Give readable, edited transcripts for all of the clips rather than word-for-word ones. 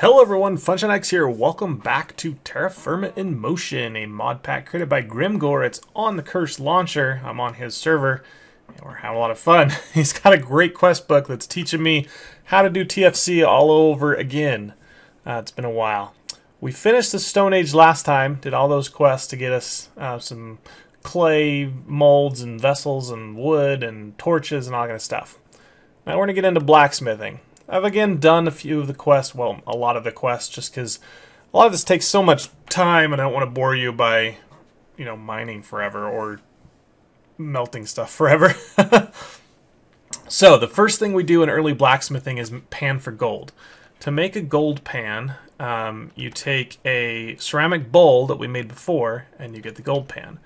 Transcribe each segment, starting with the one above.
Hello everyone, FunshineX here. Welcome back to Terra Firma in Motion, a mod pack created by Grimgore. It's on the Curse launcher. I'm on his server, and we're having a lot of fun. He's got a great quest book that's teaching me how to do TFC all over again. It's been a while. We finished the Stone Age last time, did all those quests to get us some clay molds and vessels and wood and torches and all that kind of stuff. Now we're going to get into blacksmithing. I've again done a few of the quests, well, a lot of the quests, just because a lot of this takes so much time and I don't want to bore you by, mining forever or melting stuff forever. So, the first thing we do in early blacksmithing is pan for gold. To make a gold pan, you take a ceramic bowl that we made before and you get the gold pan.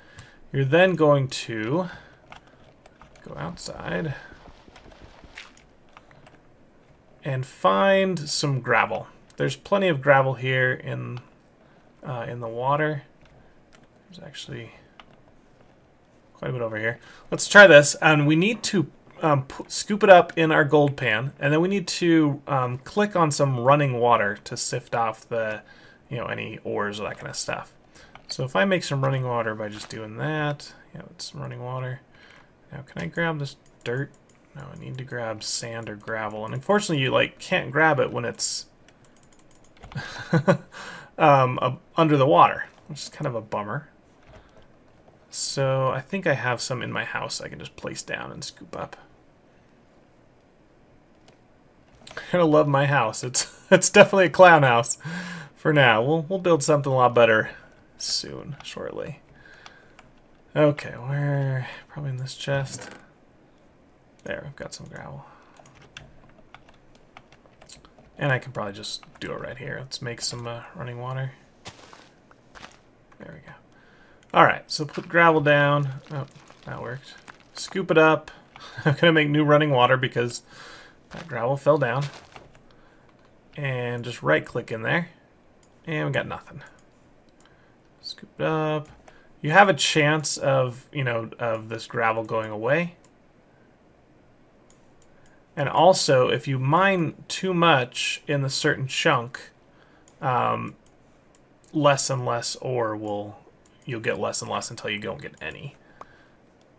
You're then going to go outside and find some gravel. There's plenty of gravel here in the water. There's actually quite a bit over here. Let's try this, and we need to scoop it up in our gold pan, and then we need to click on some running water to sift off the, any ores or that kind of stuff. So if I make some running water by just doing that, it's running water. Now can I grab this dirt? No, I need to grab sand or gravel, and unfortunately you can't grab it when it's under the water, which is kind of a bummer. So I think I have some in my house I can just place down and scoop up. I kind of love my house. It's definitely a clown house for now. We'll build something a lot better soon, shortly. Okay, we're probably in this chest. There, we've got some gravel. And I can probably just do it right here. Let's make some running water. There we go. Alright, so put gravel down. Oh, that worked. Scoop it up. I'm going to make new running water because that gravel fell down. And just right click in there. And we got nothing. Scoop it up. You have a chance of, of this gravel going away. And also, if you mine too much in the certain chunk, less and less ore you'll get less and less until you don't get any.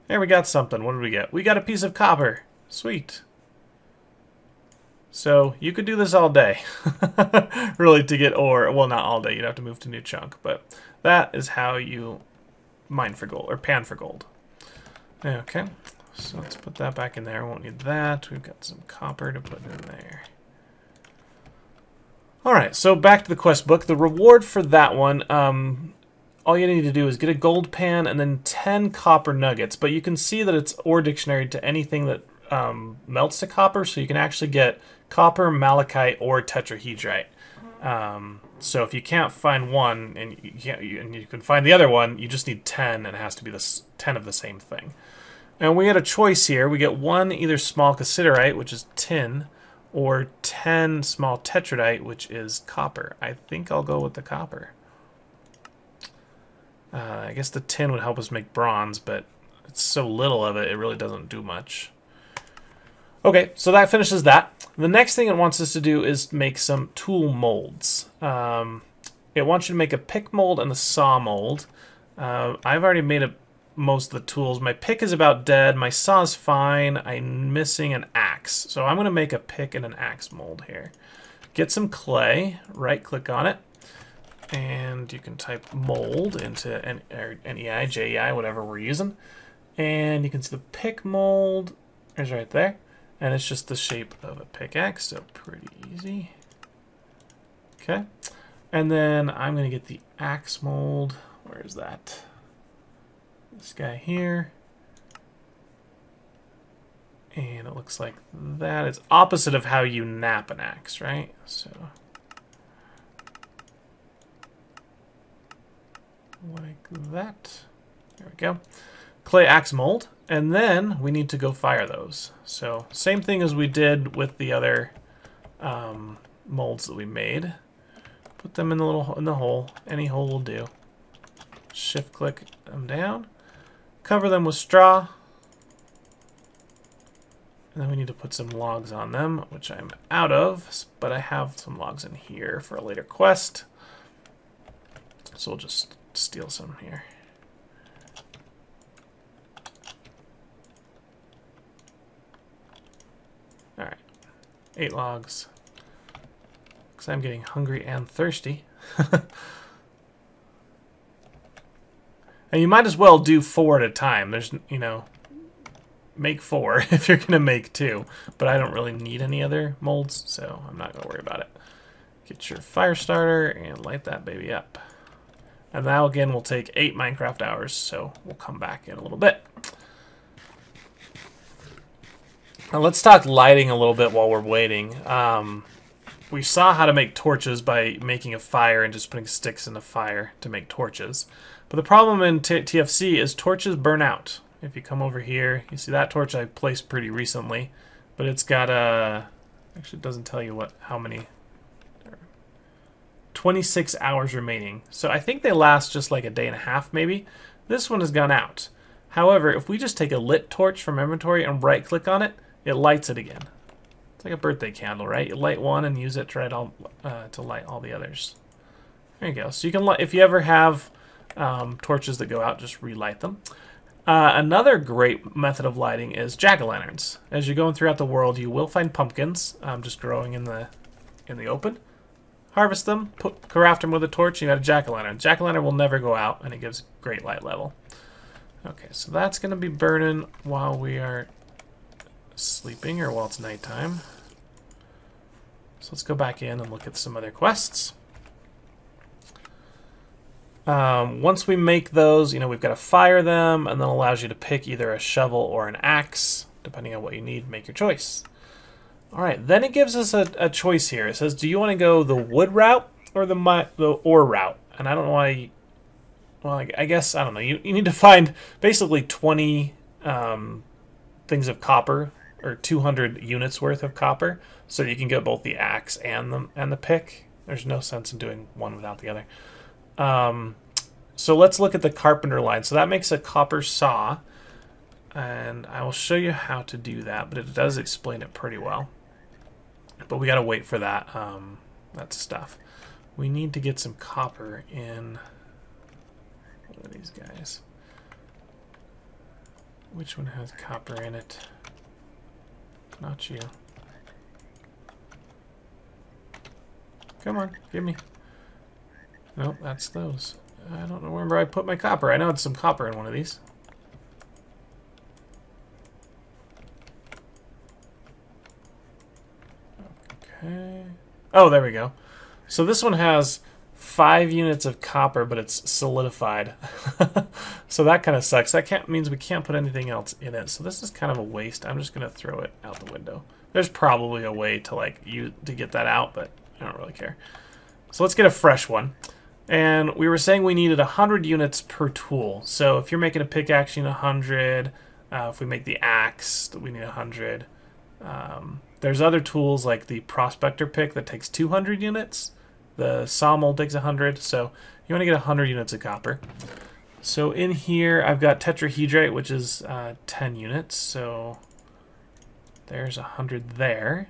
There, we got something. What did we get? We got a piece of copper. Sweet. So, you could do this all day. Really, to get ore. Well, not all day. You'd have to move to a new chunk. But that is how you mine for gold, or pan for gold. Okay. So let's put that back in there. Won't need that. We've got some copper to put in there. Alright, so back to the quest book. The reward for that one, all you need to do is get a gold pan and then 10 copper nuggets. But you can see that it's ore dictionary to anything that melts to copper, so you can actually get copper, malachite, or tetrahedrite. So if you can't find one and you can find the other one, you just need 10, and it has to be 10 of the same thing. And we had a choice here. We get one either small cassiterite, which is tin, or 10 small tetrahedrite, which is copper. I think I'll go with the copper. I guess the tin would help us make bronze, but it's so little of it, it really doesn't do much. Okay, so that finishes that. The next thing it wants us to do is make some tool molds. It wants you to make a pick mold and a saw mold. I've already made most of the tools. My pick is about dead. My saw is fine. I'm missing an axe. So I'm going to make a pick and an axe mold here. Get some clay. Right click on it. And you can type mold into NEI, JEI, whatever we're using. And you can see the pick mold is right there. And it's just the shape of a pickaxe. So pretty easy. Okay. And then I'm going to get the axe mold. Where is that? This guy here, and it looks like that. It's opposite of how you nap an axe, right? So like that. There we go. Clay axe mold, and then we need to go fire those. So same thing as we did with the other molds that we made. Put them in the hole. Any hole will do. Shift click them down. Cover them with straw. And then we need to put some logs on them, which I'm out of, but I have some logs in here for a later quest. So we'll just steal some here. Alright, 8 logs. Because I'm getting hungry and thirsty. And you might as well do 4 at a time. There's, you know, make 4 if you're going to make 2. But I don't really need any other molds, so I'm not going to worry about it. Get your fire starter and light that baby up. And now again will take 8 Minecraft hours, so we'll come back in a little bit. Now let's talk lighting a little bit while we're waiting. We saw how to make torches by making a fire and just putting sticks in the fire to make torches. But the problem in TFC is torches burn out. If you come over here, you see that torch I placed pretty recently, but it's got a... Actually, it doesn't tell you how many... 26 hours remaining. So I think they last just like a day and a half, maybe. This one has gone out. However, if we just take a lit torch from inventory and right-click on it, it lights it again. It's like a birthday candle, right? You light one and use it to light all the others. There you go. So you can, if you ever have torches that go out, just relight them. Another great method of lighting is jack-o'-lanterns. As you're going throughout the world, you will find pumpkins just growing in the open. Harvest them, craft them with a torch, and you got a jack-o'-lantern. Jack-o'-lantern will never go out, and it gives great light level. Okay, so that's going to be burning while we are sleeping, or while it's nighttime. So let's go back in and look at some other quests. Once we make those, you know, we've got to fire them, and then it allows you to pick either a shovel or an axe, depending on what you need. Make your choice. All right, then it gives us a choice here. It says, do you want to go the wood route or the ore route? And I don't know why. Well, I guess, I don't know. You need to find basically 20 things of copper, or 200 units worth of copper, so that you can get both the axe and the pick. There's no sense in doing one without the other. So let's look at the carpenter line. So that makes a copper saw, and I will show you how to do that, but it does explain it pretty well. But we gotta wait for that that stuff. We need to get some copper in one of these guys. Which one has copper in it? Not you. Come on, give me. Nope, that's those. I don't remember I put my copper. I know it's some copper in one of these. Okay. Oh, there we go. So this one has 5 units of copper, but it's solidified. So that kind of sucks. That means we can't put anything else in it. So this is kind of a waste. I'm just gonna throw it out the window. There's probably a way to to get that out, but I don't really care. So let's get a fresh one. And we were saying we needed 100 units per tool. So if you're making a pickaxe, you need 100. If we make the axe, we need 100. There's other tools like the prospector pick that takes 200 units. The sawmill takes 100. So you want to get 100 units of copper. So in here, I've got tetrahedrite, which is 10 units. So there's 100 there.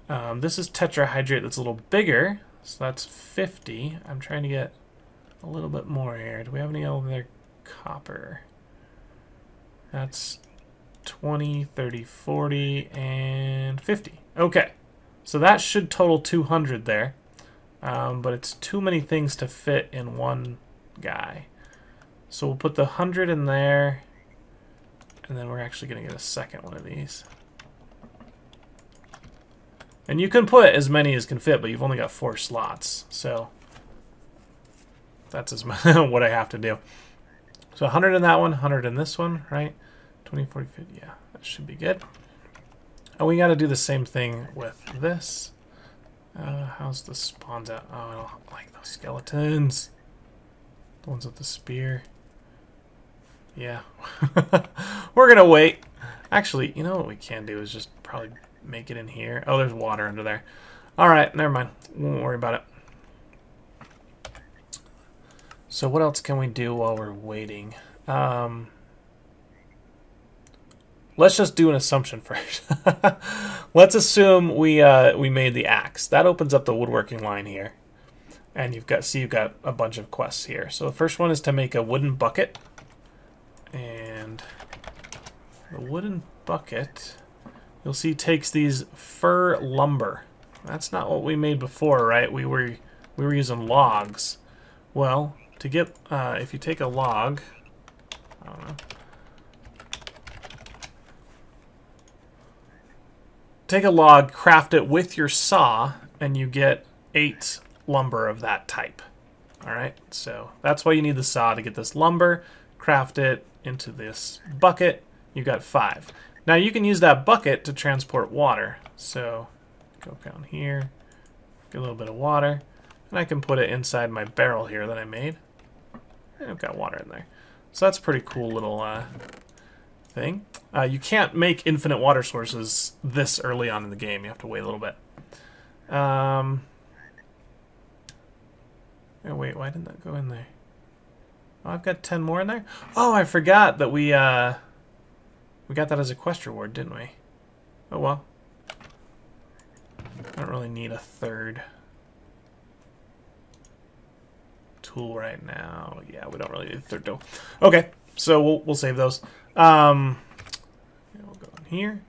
This is tetrahydrate that's a little bigger. So that's 50. I'm trying to get a little bit more here. Do we have any other copper? That's 20, 30, 40, and 50. Okay. So that should total 200 there. But it's too many things to fit in one guy. So we'll put the 100 in there. And then we're actually going to get a second one of these. And you can put as many as can fit, but you've only got 4 slots. So that's what I have to do. So 100 in that one, 100 in this one, right? 20, 40, 50, yeah, that should be good. And we got to do the same thing with this. How's the spawns out? Oh, I don't like those skeletons. The ones with the spear. Yeah. We're going to wait. Actually, you know what we can do is just probably make it in here. Oh, there's water under there. Alright, never mind. Won't worry about it. So what else can we do while we're waiting? let's just do an assumption first. Let's assume we made the axe. That opens up the woodworking line here. And you've got a bunch of quests here. So the first one is to make a wooden bucket. And the wooden bucket, you'll see, takes these fir lumber. That's not what we made before, right? We were using logs. Well, to get if you take a log, I don't know. Take a log, craft it with your saw, and you get 8 lumber of that type. Alright, so that's why you need the saw, to get this lumber, craft it into this bucket. You got 5. Now you can use that bucket to transport water. So go down here, get a little bit of water, and I can put it inside my barrel here that I made. And I've got water in there. So that's a pretty cool little thing. You can't make infinite water sources this early on in the game. You have to wait a little bit. Oh, wait, why didn't that go in there? Oh, I've got 10 more in there? Oh, I forgot that we got that as a quest reward, didn't we? Oh, well. I don't really need a third tool right now. Yeah, we don't really need a third tool. Okay, so we'll save those. We'll go in here.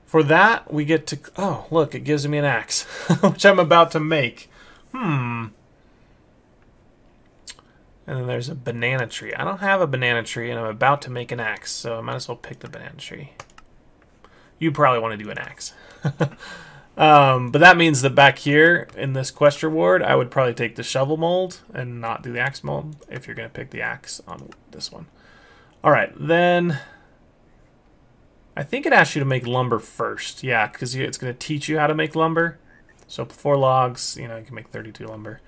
For that, we get to... Oh, look, it gives me an axe, which I'm about to make. And then there's a banana tree. I don't have a banana tree, and I'm about to make an axe, so I might as well pick the banana tree. You probably want to do an axe. But that means that back here in this quest reward, I would probably take the shovel mold and not do the axe mold if you're going to pick the axe on this one. All right, then I think it asks you to make lumber first. Yeah, because it's going to teach you how to make lumber. So 4 logs, you can make 32 lumber.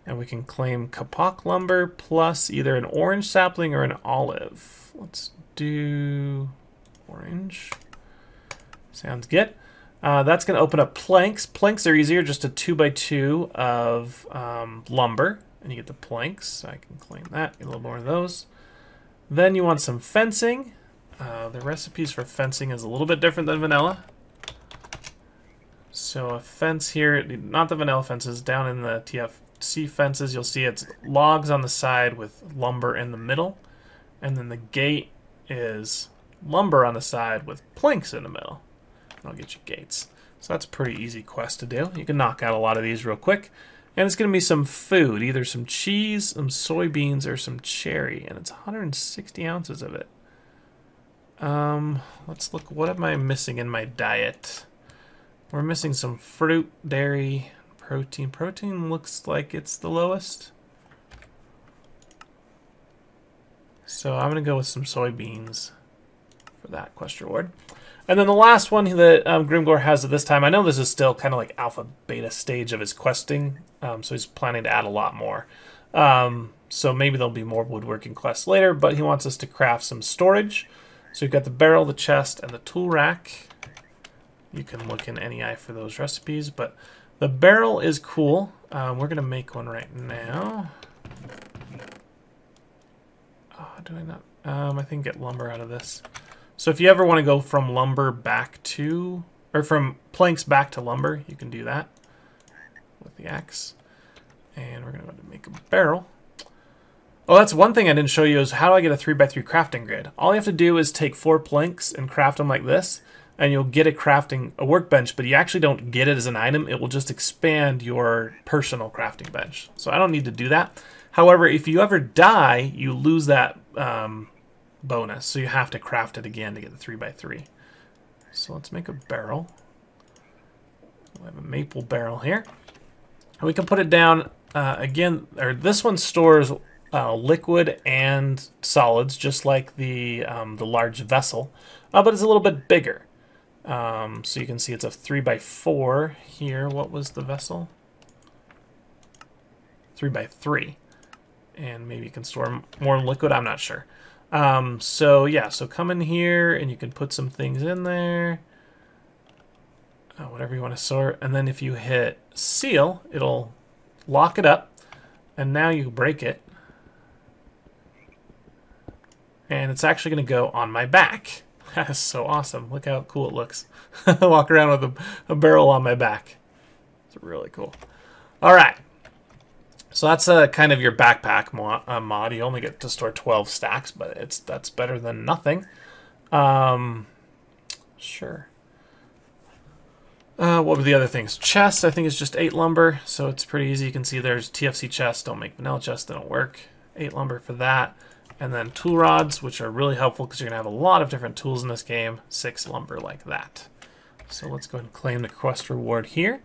And we can claim kapok lumber plus either an orange sapling or an olive. Let's do orange. Sounds good. That's going to open up planks. Planks are easier, just a 2x2 of lumber. And you get the planks. So I can claim that, get a little more of those. Then you want some fencing. The recipes for fencing is a little bit different than vanilla. So a fence here, not the vanilla fences, down in the TFC fences, you'll see it's logs on the side with lumber in the middle. And then the gate is lumber on the side with planks in the middle. And I'll get you gates. So that's a pretty easy quest to do. You can knock out a lot of these real quick. And it's going to be some food, either some cheese, some soybeans, or some cherry. And it's 160 ounces of it. Let's look, what am I missing in my diet? We're missing some fruit, dairy, protein. Protein looks like it's the lowest. So I'm going to go with some soybeans for that quest reward. And then the last one that Grimgor has at this time, I know this is still kind of like alpha beta stage of his questing, so he's planning to add a lot more. So maybe there'll be more woodworking quests later, but he wants us to craft some storage. So you've got the barrel, the chest, and the tool rack. You can look in NEI for those recipes, but the barrel is cool. We're going to make one right now. Oh, do I not? I think get lumber out of this. So if you ever want to go from lumber back to, or from planks back to lumber, you can do that with the axe. And we're going to make a barrel. Oh, that's one thing I didn't show you is how do I get a 3x3 crafting grid. All you have to do is take 4 planks and craft them like this, and you'll get a workbench, but you actually don't get it as an item. It will just expand your personal crafting bench. So I don't need to do that. However, if you ever die, you lose that bonus, so you have to craft it again to get the 3x3. So let's make a barrel. We have a maple barrel here. And we can put it down again, or this one stores liquid and solids, just like the large vessel, but it's a little bit bigger. So you can see it's a 3x4 here. What was the vessel? 3x3. And maybe you can store more liquid, I'm not sure. So yeah, so come in here and you can put some things in there. Whatever you want to sort. And then if you hit seal, it'll lock it up. And now you break it. And it's actually going to go on my back. That is so awesome. Look how cool it looks. I walk around with a barrel on my back. It's really cool. All right. So that's kind of your backpack mod. You only get to store 12 stacks, but that's better than nothing. Sure. What were the other things? Chest, I think, is just 8 lumber, so it's pretty easy. You can see there's TFC chests. Don't make vanilla chests. They don't work. 8 lumber for that. And then tool rods, which are really helpful because you're going to have a lot of different tools in this game. 6 lumber like that. So let's go ahead and claim the quest reward here.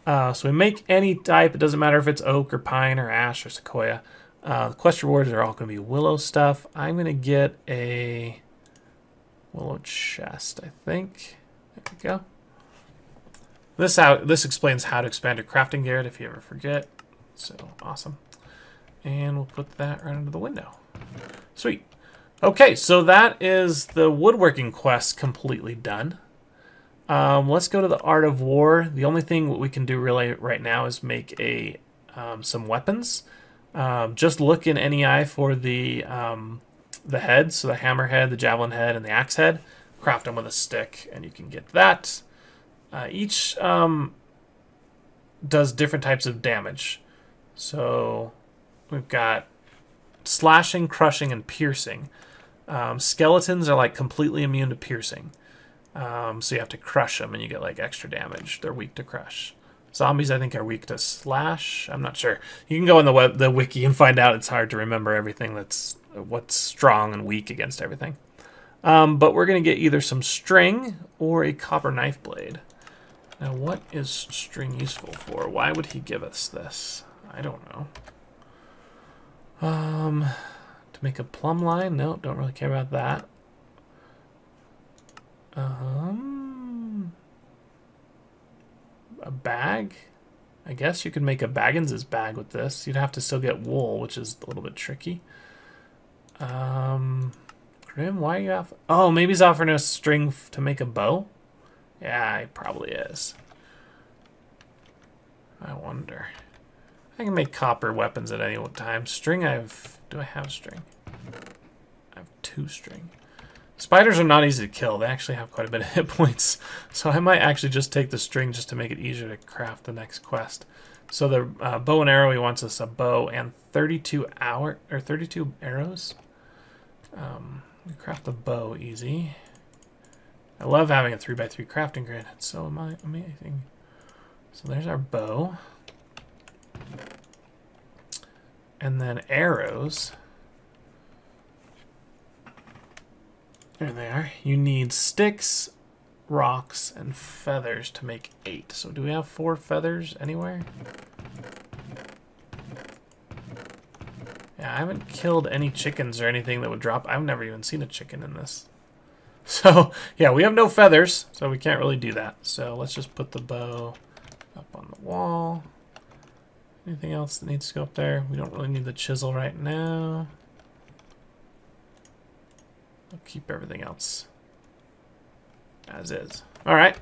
So we make any type. It doesn't matter if it's oak or pine or ash or sequoia. The quest rewards are all going to be willow stuff. I'm going to get a willow chest, I think. There we go. This explains how to expand your crafting garret if you ever forget. So awesome. And we'll put that right under the window. Sweet. Okay, so that is the woodworking quest completely done. Let's go to the Art of War. The only thing we can do really right now is make some weapons. Just look in NEI for the heads, so the hammer head, the javelin head, and the axe head. Craft them with a stick, and you can get that. Each does different types of damage. So we've got slashing, crushing, and piercing. Skeletons are like completely immune to piercing. So you have to crush them and you get like extra damage. They're weak to crush. Zombies, I think, are weak to slash. I'm not sure. You can go on the wiki and find out. It's hard to remember everything what's strong and weak against everything. But we're going to get either some string or a copper knife blade. Now, what is string useful for? Why would he give us this? I don't know. To make a plumb line? No, don't really care about that. A bag? I guess you could make a Baggins's bag with this. You'd have to still get wool, which is a little bit tricky. Grim, why are you off? Oh, maybe he's offering us string to make a bow? Yeah, he probably is. I wonder. I can make copper weapons at any time. String, do I have string? I have 2 string. Spiders are not easy to kill. They actually have quite a bit of hit points. So I might actually just take the string just to make it easier to craft the next quest. So the bow and arrow, he wants us a bow and 32 arrows. We craft the bow easy. I love having a 3x3 crafting grid. It's so amazing. So there's our bow. And then arrows. There they are. You need sticks, rocks, and feathers to make 8. So do we have 4 feathers anywhere? Yeah, I haven't killed any chickens or anything that would drop. I've never even seen a chicken in this. So, yeah, we have no feathers, so we can't really do that. So let's just put the bow up on the wall. Anything else that needs to go up there? We don't really need the chisel right now. I'll keep everything else as is. All right,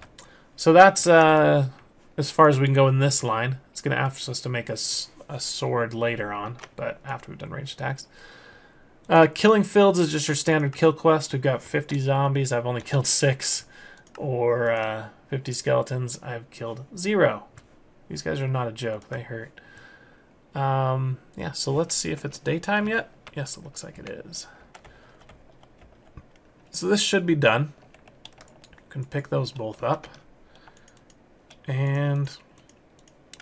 so that's as far as we can go in this line. It's going to ask us to make a sword later on, but after we've done ranged attacks. Killing fields is just your standard kill quest. We've got 50 zombies. I've only killed 6, or 50 skeletons. I've killed 0. These guys are not a joke. They hurt. Yeah, so let's see if it's daytime yet. Yes, it looks like it is. So this should be done. You can pick those both up. And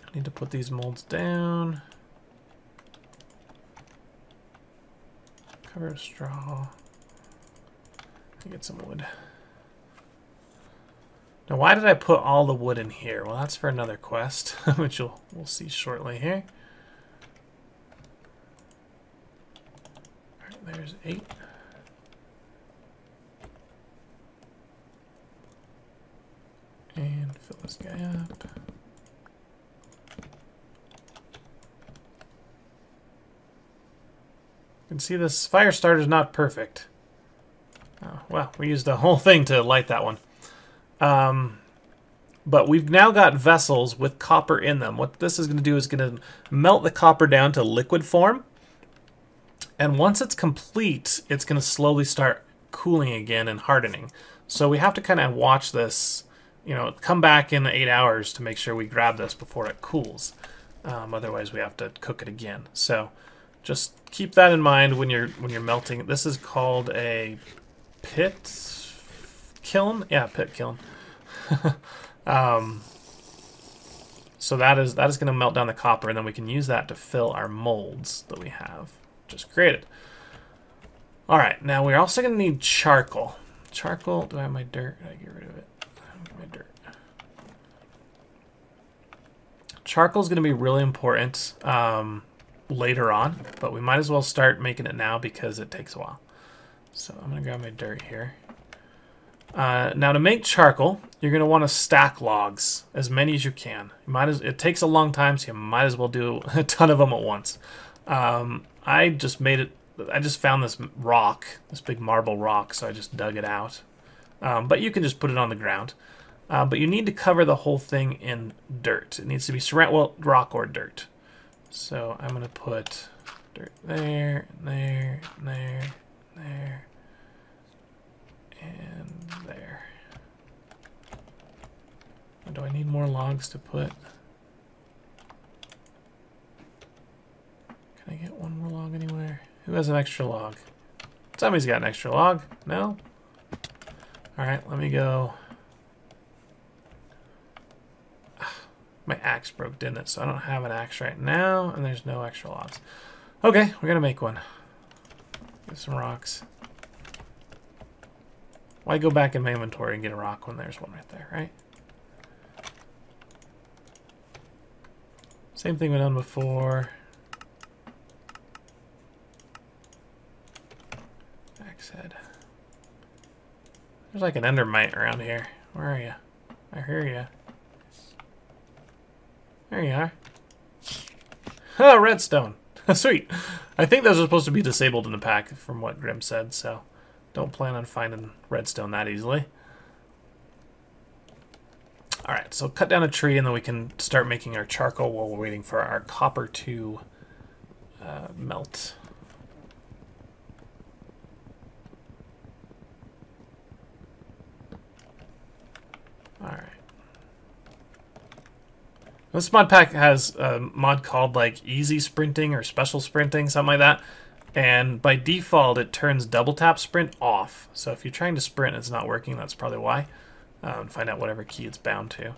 I need to put these molds down. Cover straw. Get some wood. Now, why did I put all the wood in here? Well, that's for another quest, which we'll see shortly here. All right, there's 8. And fill this guy up. You can see this fire starter is not perfect. Oh, well, we used the whole thing to light that one. But we've now got vessels with copper in them. What this is going to do is going to melt the copper down to liquid form. And once it's complete, it's going to slowly start cooling again and hardening. So we have to kind of watch this, you know, come back in 8 hours to make sure we grab this before it cools. Otherwise we have to cook it again. So just keep that in mind when you're melting. This is called a pit kiln. Yeah, pit kiln. So that is going to melt down the copper, and then we can use that to fill our molds that we have just created. All right, now we're also going to need charcoal. Charcoal. Do I have my dirt? Did I get rid of it? I don't have my dirt. Charcoal is going to be really important later on, but we might as well start making it now because it takes a while. So I'm going to grab my dirt here. Now to make charcoal, you're going to want to stack logs, as many as you can. It takes a long time, so you might as well do a ton of them at once. I just found this rock, this big marble rock, so I just dug it out. But you can just put it on the ground. But you need to cover the whole thing in dirt. It needs to be rock or dirt. So I'm going to put dirt there, there, there, there, and there. Do I need more logs to put? Can I get one more log anywhere? Who has an extra log? Somebody's got an extra log. No? Alright, let me go. My axe broke, didn't it? So I don't have an axe right now, and there's no extra logs. Okay, we're gonna make one. Get some rocks. Why go back in my inventory and get a rock when there's one right there, right? Same thing we done before. Axe head. There's like an endermite around here. Where are you? I hear you. There you are. Oh, redstone. Sweet. I think those are supposed to be disabled in the pack from what Grim said, so don't plan on finding redstone that easily. Alright, so cut down a tree and then we can start making our charcoal while we're waiting for our copper to melt. Alright. This mod pack has a mod called like easy sprinting or special sprinting, something like that. And by default, it turns double tap sprint off. So if you're trying to sprint and it's not working, that's probably why. Find out whatever key it's bound to.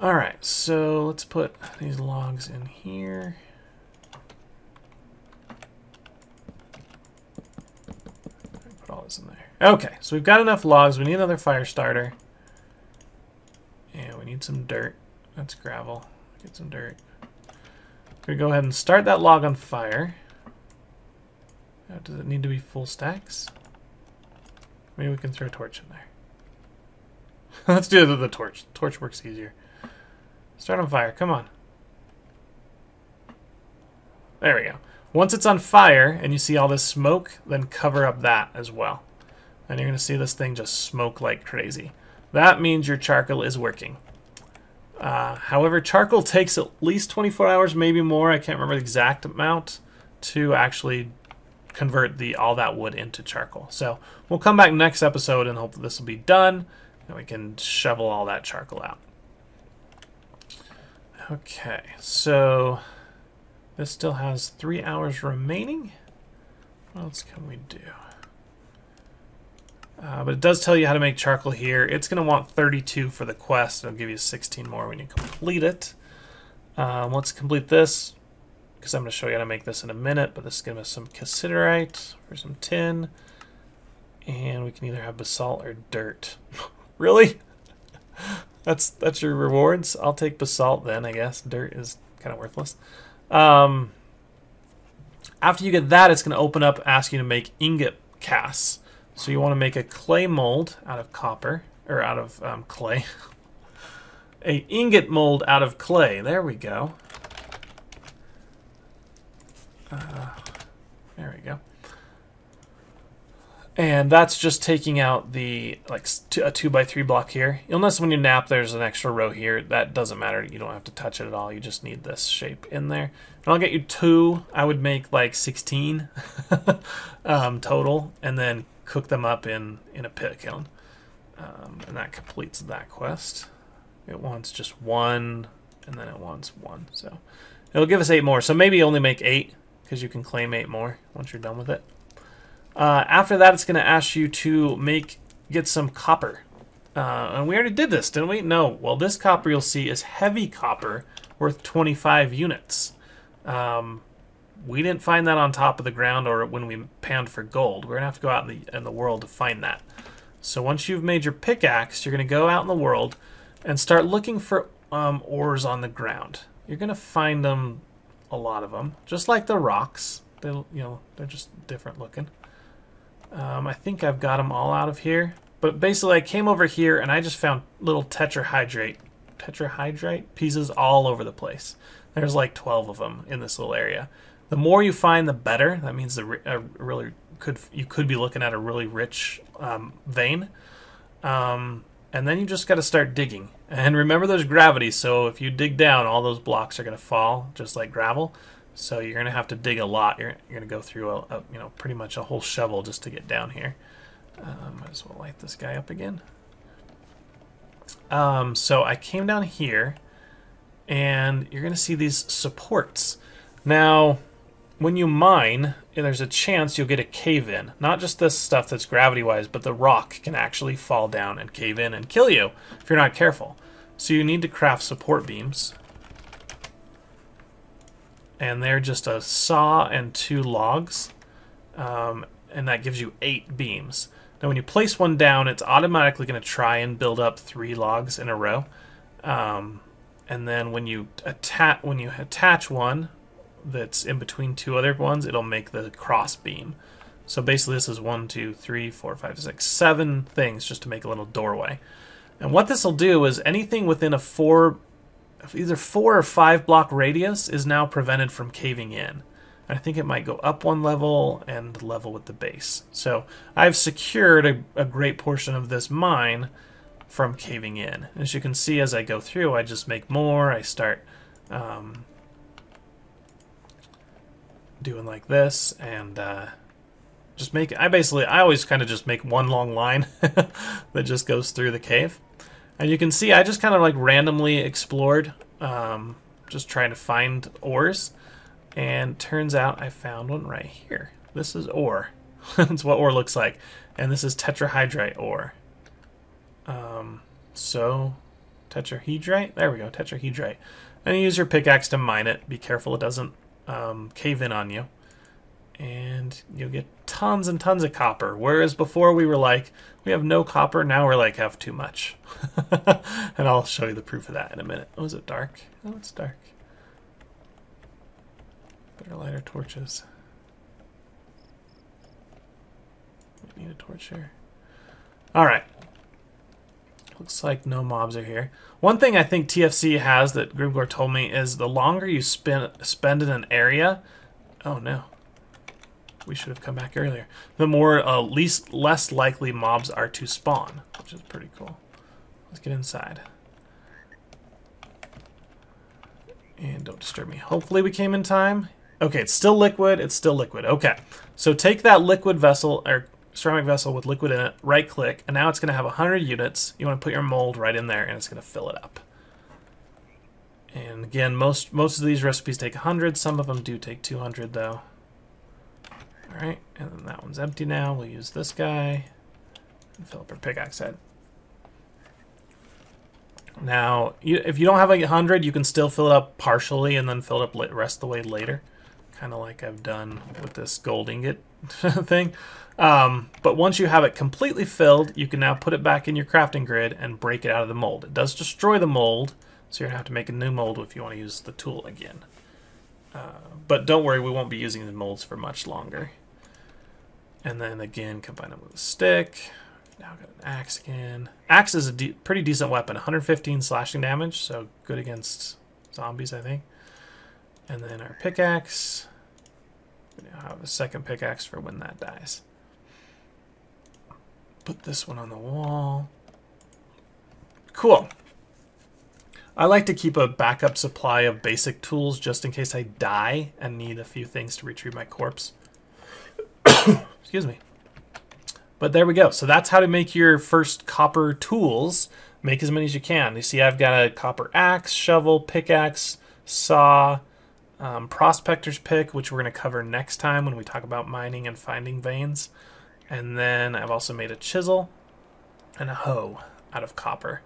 Alright, so let's put these logs in here. Put all this in there. Okay, so we've got enough logs. We need another fire starter. And we need some dirt. That's gravel. Get some dirt. We're going to go ahead and start that log on fire. Does it need to be full stacks? Maybe we can throw a torch in there. Let's do the torch. Torch works easier. Start on fire. Come on. There we go. Once it's on fire and you see all this smoke, then cover up that as well. And you're going to see this thing just smoke like crazy. That means your charcoal is working. However, charcoal takes at least 24 hours, maybe more. I can't remember the exact amount to actually convert all that wood into charcoal. So we'll come back next episode and hope that this will be done and we can shovel all that charcoal out. Okay, so this still has 3 hours remaining. What else can we do? But it does tell you how to make charcoal here. It's going to want 32 for the quest. It'll give you 16 more when you complete it. Let's complete this, because I'm going to show you how to make this in a minute. But this is going to be some cassiterite for some tin. And we can either have basalt or dirt. Really? That's your rewards? I'll take basalt then, I guess. Dirt is kind of worthless. After you get that, it's going to open up, ask you to make ingot casts. So you want to make a clay mold out of copper, or out of clay. A ingot mold out of clay. There we go. There we go. And that's just taking out the a 2x3 block here. You'll notice when you nap, there's an extra row here. That doesn't matter. You don't have to touch it at all. You just need this shape in there. And I'll get you 2. I would make like 16 total, and then cook them up in a pit kiln. And that completes that quest. It wants just 1, and then it wants 1. So it'll give us 8 more. So maybe only make 8, because you can claim 8 more once you're done with it. After that, it's going to ask you to get some copper. And we already did this, didn't we? No. Well, this copper you'll see is heavy copper worth 25 units. We didn't find that on top of the ground or when we panned for gold. We're going to have to go out in the world to find that. So once you've made your pickaxe, you're going to go out in the world and start looking for ores on the ground. You're going to find them, a lot of them, just like the rocks. They're just different looking. I think I've got them all out of here. But basically, I came over here and I just found little tetrahydrite pieces all over the place. There's like 12 of them in this little area. The more you find, the better. That means you could be looking at a really rich vein. And then you just got to start digging. And remember, there's gravity, so if you dig down, all those blocks are going to fall, just like gravel. So you're going to have to dig a lot. You're going to go through pretty much a whole shovel just to get down here. Might as well light this guy up again. So I came down here, and you're going to see these supports. Now, when you mine, there's a chance you'll get a cave-in. Not just this stuff that's gravity-wise, but the rock can actually fall down and cave in and kill you if you're not careful. So you need to craft support beams. And they're just a saw and 2 logs. And that gives you 8 beams. Now when you place one down, it's automatically going to try and build up 3 logs in a row. And then when you attach one that's in between 2 other ones, it'll make the cross beam. So basically this is 1, 2, 3, 4, 5, 6, 7 things just to make a little doorway. And what this will do is anything within either 4 or 5 block radius is now prevented from caving in. I think it might go up 1 level and level with the base. So I've secured a great portion of this mine from caving in. As you can see, as I go through, I just make more. I start doing like this, and just make. I always kind of just make one long line that just goes through the cave. And you can see I just kind of like randomly explored, just trying to find ores. And turns out I found one right here. This is ore. That's what ore looks like. And this is tetrahydrite ore. So, tetrahedrite? There we go, tetrahedrite. And you use your pickaxe to mine it. Be careful it doesn't cave in on you. And you'll get tons and tons of copper. Whereas before we were like, we have no copper. Now we're like, have too much. And I'll show you the proof of that in a minute. Oh, is it dark? Oh, it's dark. Better light our torches. We need a torch here. Alright. Looks like no mobs are here. One thing I think TFC has that Grimgor told me is the longer you spend in an area... Oh no. We should have come back earlier. The more, less likely mobs are to spawn, which is pretty cool. Let's get inside. And don't disturb me. Hopefully we came in time. Okay, it's still liquid. It's still liquid. Okay, so take that liquid vessel, or ceramic vessel with liquid in it, right click, and now it's going to have 100 units. You want to put your mold right in there, and it's going to fill it up. And again, most of these recipes take 100. Some of them do take 200, though. All right, and then that one's empty now. We'll use this guy and fill up our pickaxe head. Now, if you don't have like 100, you can still fill it up partially and then fill it up the rest of the way later. Kind of like I've done with this gold ingot thing. But once you have it completely filled, you can now put it back in your crafting grid and break it out of the mold. It does destroy the mold, so you're going to have to make a new mold if you want to use the tool again. But don't worry, we won't be using the molds for much longer. And then again, combine them with a stick. Now I've got an axe again. Axe is a pretty decent weapon. 115 slashing damage, so good against zombies, I think. And then our pickaxe. We now have a second pickaxe for when that dies. Put this one on the wall. Cool. I like to keep a backup supply of basic tools just in case I die and need a few things to retrieve my corpse. Excuse me. But there we go. So that's how to make your first copper tools. Make as many as you can. You see I've got a copper axe, shovel, pickaxe, saw, prospector's pick, which we're going to cover next time when we talk about mining and finding veins. And then I've also made a chisel and a hoe out of copper.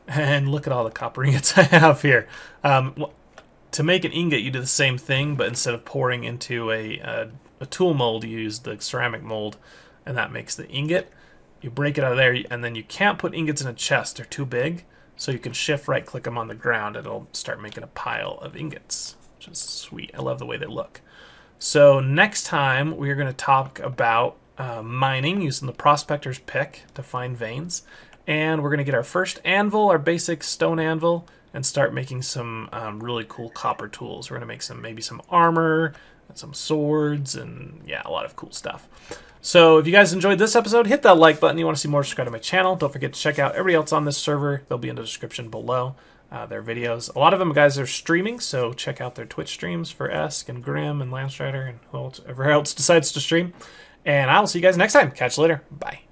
And look at all the copper ingots I have here. To make an ingot, you do the same thing, but instead of pouring into a tool mold, you use the ceramic mold, and that makes the ingot. You break it out of there, and then you can't put ingots in a chest. They're too big, so you can shift right-click them on the ground, and it'll start making a pile of ingots, which is sweet. I love the way they look. So next time, we're going to talk about mining using the prospector's pick to find veins. And we're going to get our first anvil, our basic stone anvil, and start making some really cool copper tools. We're going to make maybe some armor, and some swords, and yeah, a lot of cool stuff. So if you guys enjoyed this episode, hit that like button. You want to see more, subscribe to my channel. Don't forget to check out everybody else on this server. They'll be in the description below. Their videos. A lot of them guys are streaming, so check out their Twitch streams for Esk and Grim and Landstrider and whoever else decides to stream. And I'll see you guys next time. Catch you later. Bye.